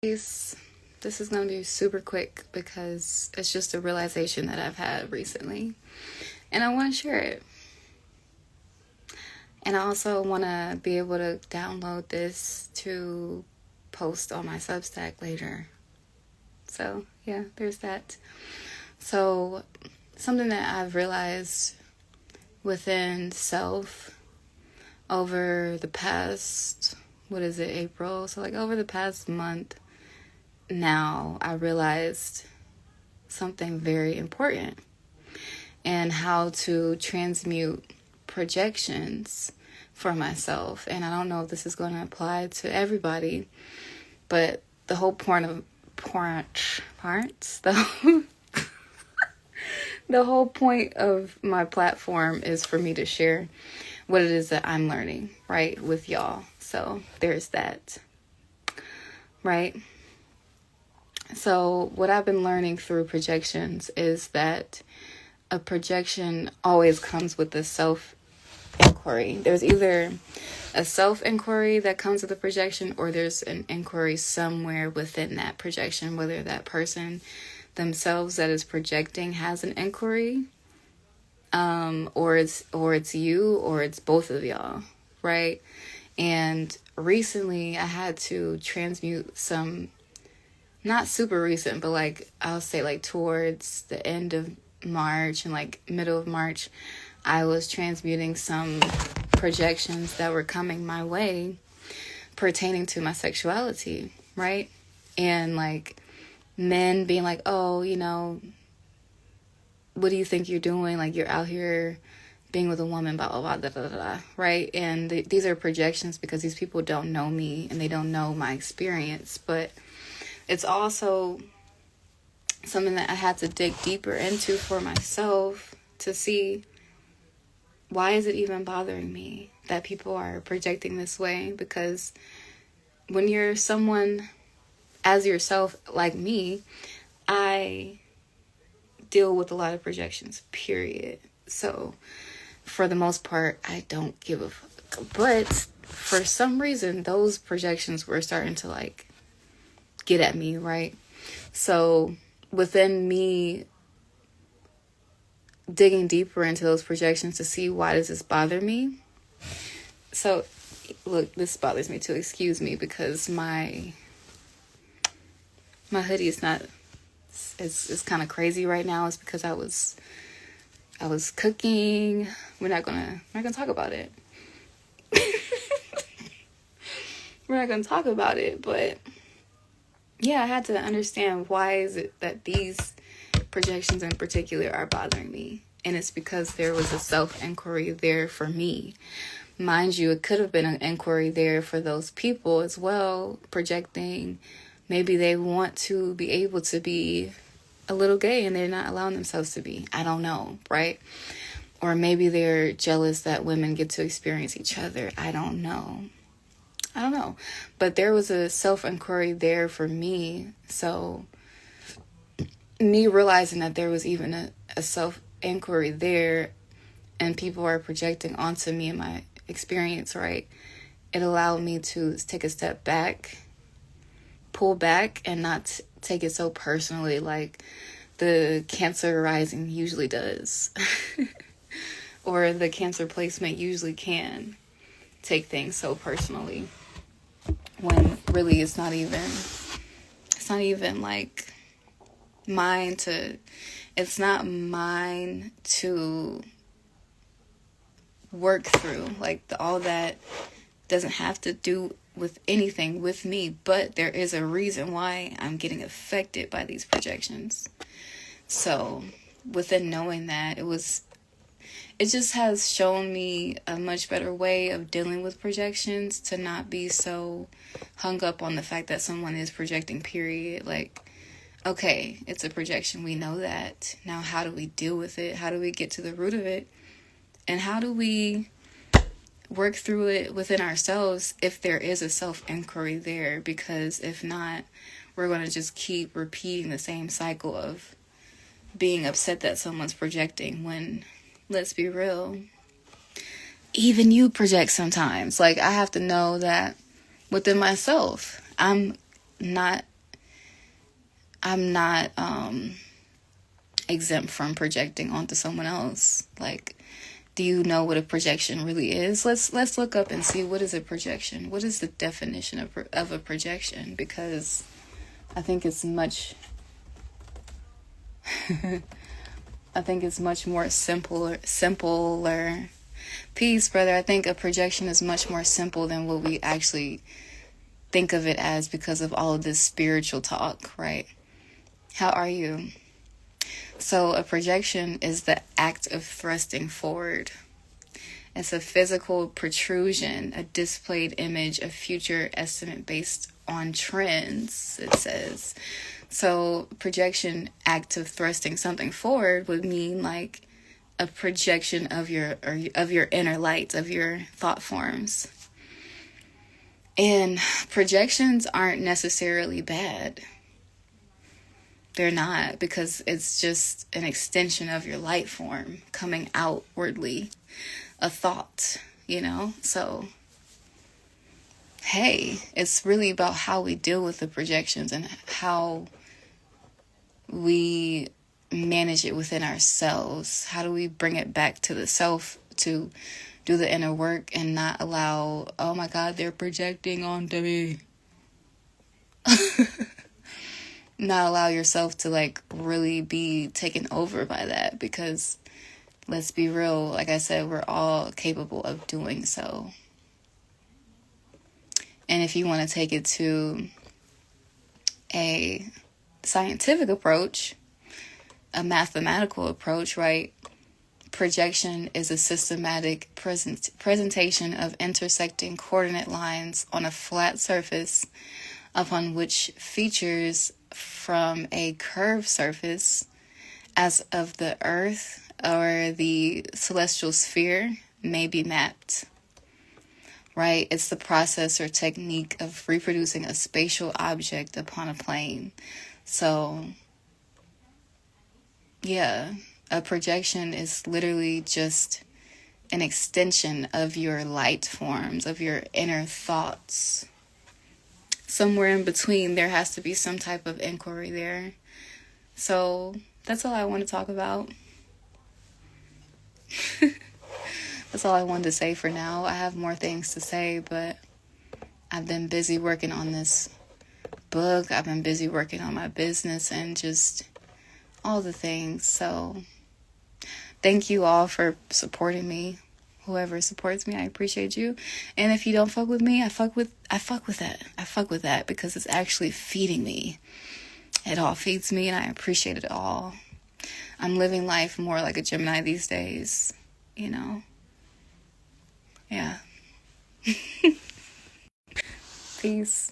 This is going to be super quick because it's just a realization that I've had recently. And I want to share it. And I also want to be able to download this to post on my Substack later. So, yeah, there's that. So, something that I've realized within self over the past, April? So, over the past month, now I realized something very important and how to transmute projections for myself. And I don't know if this is going to apply to everybody, but the whole the whole point of my platform is for me to share what it is that I'm learning, right, with y'all. So there's that, right? So what I've been learning through projections is that a projection always comes with a self-inquiry. There's either a self-inquiry that comes with a projection, or there's an inquiry somewhere within that projection, whether that person themselves that is projecting has an inquiry, or it's you, or it's both of y'all, right? And recently I had to transmute some, not super recent, but I'll say towards the end of March and middle of March, I was transmuting some projections that were coming my way pertaining to my sexuality, right? And men being oh, what do you think you're doing? You're out here being with a woman, blah, blah, blah, da, da, da, da, right? And these are projections because these people don't know me and they don't know my experience. But it's also something that I had to dig deeper into for myself to see, why is it even bothering me that people are projecting this way? Because when you're someone as yourself, like me, I deal with a lot of projections, period. So for the most part, I don't give a fuck. But for some reason, those projections were starting to get at me, right? So within me digging deeper into those projections to see, why does this bother me? So look, this bothers me too, excuse me, because my hoodie is not, it's kind of crazy right now. It's because I was cooking. We're not gonna talk about it. We're not gonna talk about it, but yeah, I had to understand, why is it that these projections in particular are bothering me. And it's because there was a self-inquiry there for me. Mind you, it could have been an inquiry there for those people as well, projecting. Maybe they want to be able to be a little gay and they're not allowing themselves to be. I don't know, right? Or maybe they're jealous that women get to experience each other. I don't know. But there was a self-inquiry there for me. So me realizing that there was even a self-inquiry there and people are projecting onto me and my experience, right? It allowed me to take a step back, pull back, and not take it so personally like the Cancer rising usually does. Or the Cancer placement usually can take things so personally, when really it's not even mine to work through. All that doesn't have to do with anything with me, but there is a reason why I'm getting affected by these projections. So within knowing that, it just has shown me a much better way of dealing with projections, to not be so hung up on the fact that someone is projecting, period. Okay, it's a projection. We know that. Now, how do we deal with it? How do we get to the root of it? And how do we work through it within ourselves if there is a self-inquiry there? Because if not, we're going to just keep repeating the same cycle of being upset that someone's projecting, when, let's be real, even you project sometimes. I have to know that within myself, I'm not, I'm not exempt from projecting onto someone else. Like, do you know what a projection really is? Let's look up and see, what is a projection? What is the definition of a projection? Because I think it's much I think it's much more simpler. Peace, brother. I think a projection is much more simple than what we actually think of it as, because of all of this spiritual talk, right? How are you? So a projection is the act of thrusting forward. It's a physical protrusion, a displayed image, a future estimate based on trends, it says. So projection, act of thrusting something forward, would mean like a projection of your inner light, of your thought forms. And projections aren't necessarily bad. They're not, because it's just an extension of your light form coming outwardly, a thought, So, hey, it's really about how we deal with the projections and how we manage it within ourselves. How do we bring it back to the self to do the inner work and not allow, oh my God, they're projecting onto me. Not allow yourself to like really be taken over by that, because let's be real, like I said, we're all capable of doing so. And if you want to take it to a scientific approach, a mathematical approach, right? Projection is a systematic presentation of intersecting coordinate lines on a flat surface upon which features from a curved surface, as of the Earth or the celestial sphere, may be mapped. Right? It's the process or technique of reproducing a spatial object upon a plane. So, yeah, a projection is literally just an extension of your light forms, of your inner thoughts. Somewhere in between, there has to be some type of inquiry there. So, that's all I want to talk about. That's all I wanted to say for now. I have more things to say, but I've been busy working on this book. I've been busy working on my business and just all the things. So thank you all for supporting me. Whoever supports me, I appreciate you. And if you don't fuck with me, I fuck with that. I fuck with that because it's actually feeding me. It all feeds me and I appreciate it all. I'm living life more like a Gemini these days, Yeah. Peace.